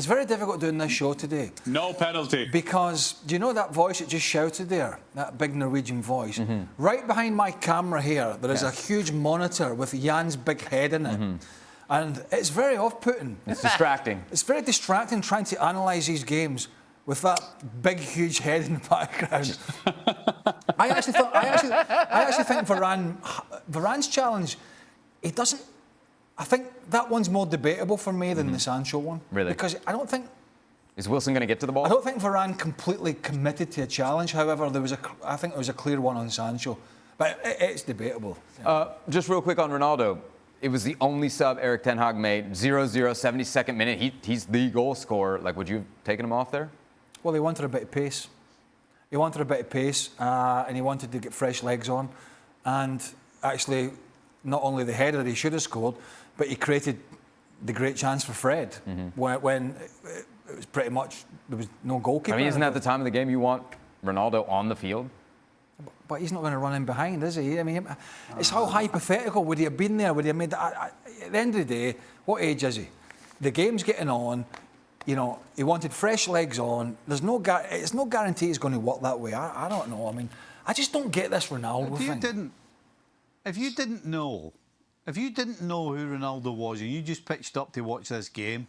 It's very difficult doing this show today. No penalty. Because, do you know that voice that just shouted there? That big Norwegian voice? Mm-hmm. Right behind my camera here, there is a huge monitor with Jan's big head in it. Mm-hmm. And it's very off-putting. It's distracting. It's very distracting trying to analyse these games with that big, huge head in the background. I actually think Varane's challenge, he doesn't... I think that one's more debatable for me than the Sancho one. Really? Because I don't think... Is Wilson going to get to the ball? I don't think Varane completely committed to a challenge. However, I think there was a clear one on Sancho. But it's debatable. Just real quick on Ronaldo. It was the only sub Erik ten Hag made. 0-0, 72nd minute. He's the goal scorer. Like, would you have taken him off there? Well, he wanted a bit of pace. He wanted a bit of pace, and he wanted to get fresh legs on. And actually, not only the header he should have scored, but he created the great chance for Fred when it was pretty much, there was no goalkeeper. I mean, isn't that the time of the game you want Ronaldo on the field? But he's not going to run in behind, is he? I mean, it's how hypothetical. Would he have been there? Would he have made that? At the end of the day, what age is he? The game's getting on. You know, he wanted fresh legs on. It's no guarantee he's going to work that way. I don't know. I mean, I just don't get this Ronaldo thing. If you didn't know who Ronaldo was and you just pitched up to watch this game,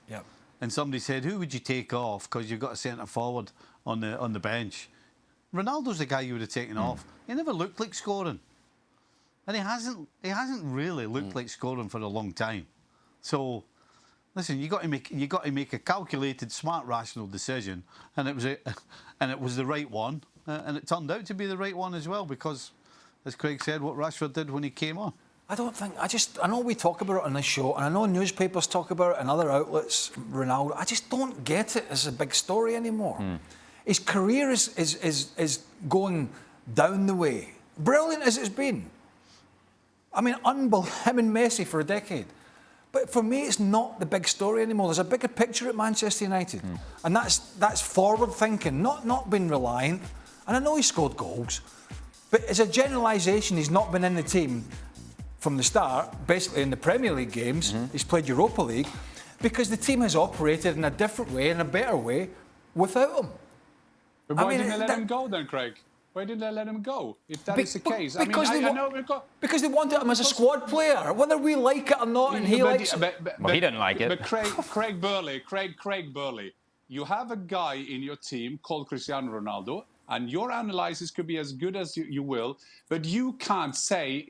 and somebody said, "Who would you take off because you've got a centre forward on the bench?" Ronaldo's the guy you would have taken off. He never looked like scoring, and he hasn't really looked like scoring for a long time. So, listen, you got to make a calculated, smart, rational decision, and it was the right one, and it turned out to be the right one as well because, as Craig said, what Rashford did when he came on. I know we talk about it on this show, and I know newspapers talk about it and other outlets, Ronaldo. I just don't get it as a big story anymore. His career is going down the way. Brilliant as it's been. I mean, unbelievable. Him and Messi for a decade. But for me, it's not the big story anymore. There's a bigger picture at Manchester United. And that's forward thinking, not being reliant. And I know he scored goals. But as a generalisation, he's not been in the team from the start, basically in the Premier League games. He's played Europa League, because the team has operated in a different way, in a better way, without him. But why didn't they let him go then, Craig? Why didn't they let him go, if that is the case? Because they wanted him as a squad player, whether we like it or not, and he likes it. Well, he didn't like it. But Craig Burley, you have a guy in your team called Cristiano Ronaldo, and your analysis could be as good as you will, but you can't say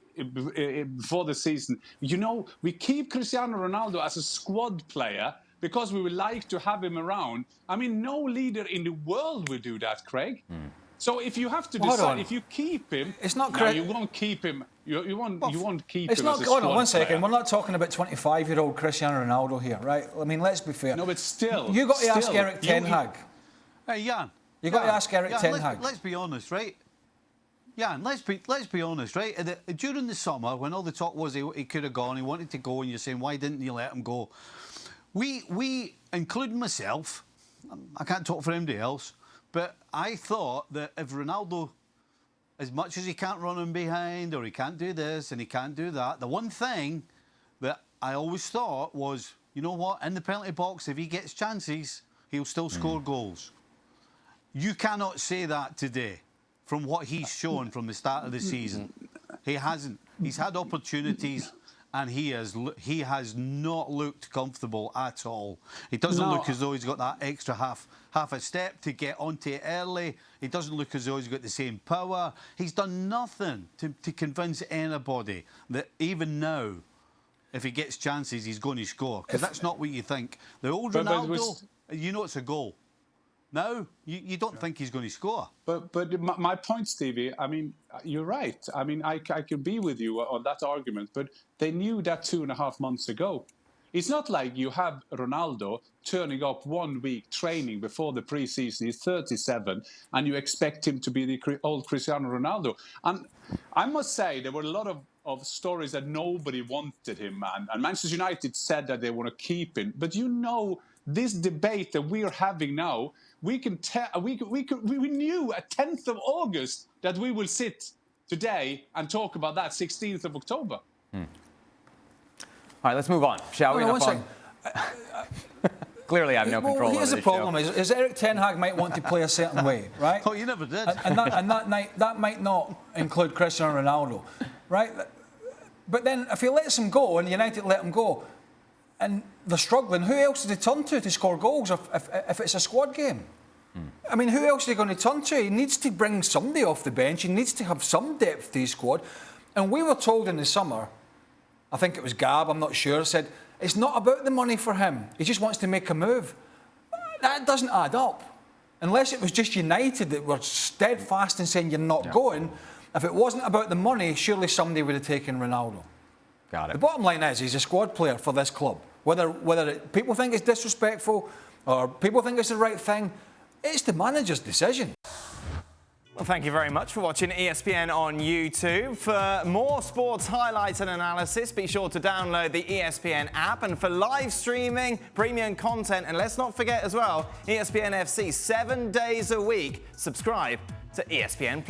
before the season, you know, we keep Cristiano Ronaldo as a squad player because we would like to have him around. I mean, no leader in the world would do that, Craig. So if you have to decide, if you keep him, it's not correct. No, you won't keep him. You won't keep him. It's not. As a squad One second. player. We're not talking about 25-year-old Cristiano Ronaldo here, right? I mean, let's be fair. No, but still, you got to ask Erik ten Hag. Hey, Jan. You got to ask Erik ten Hag. Let's be honest, right? Jan, let's be honest, right? During the summer, when all the talk was he could have gone, he wanted to go, and you're saying, why didn't you let him go? We, including myself, I can't talk for anybody else, but I thought that if Ronaldo, as much as he can't run him behind, or he can't do this and he can't do that, the one thing that I always thought was, you know what, in the penalty box, if he gets chances, he'll still score goals. You cannot say that today from what he's shown from the start of the season. He hasn't. He's had opportunities, and he has not looked comfortable at all. He doesn't look as though he's got that extra half a step to get onto it early. He doesn't look as though he's got the same power. He's done nothing to convince anybody that even now, if he gets chances, he's going to score. Because that's not what you think. The old Ronaldo, you know it's a goal. No, you don't think he's going to score. But my point, Stevie, I mean, you're right. I mean, I can be with you on that argument, but they knew that 2.5 months ago. It's not like you have Ronaldo turning up 1 week training before the pre-season. He's 37, and you expect him to be the old Cristiano Ronaldo. And I must say, there were a lot of stories that nobody wanted him, and Manchester United said that they want to keep him. But you know, this debate that we're having now, we knew at 10th of August that we will sit today and talk about that 16th of October. All right, let's move on, shall we? One second. clearly have no control over here's this the problem: show. is Eric Ten Hag might want to play a certain way, right? Oh, you never did. And that might not include Cristiano Ronaldo, right? But then if he lets him go and United let him go, and they're struggling, who else do they turn to score goals if it's a squad game? I mean, who else are they going to turn to? He needs to bring somebody off the bench. He needs to have some depth to his squad. And we were told in the summer, I think it was Gab, I'm not sure, said, it's not about the money for him. He just wants to make a move. That doesn't add up. Unless it was just United that were steadfast in saying you're not going. If it wasn't about the money, surely somebody would have taken Ronaldo. Got it. The bottom line is he's a squad player for this club. Whether people think it's disrespectful or people think it's the right thing, it's the manager's decision. Well, thank you very much for watching ESPN on YouTube. For more sports highlights and analysis, be sure to download the ESPN app. And for live streaming, premium content, and let's not forget as well, ESPN FC 7 days a week. Subscribe to ESPN+.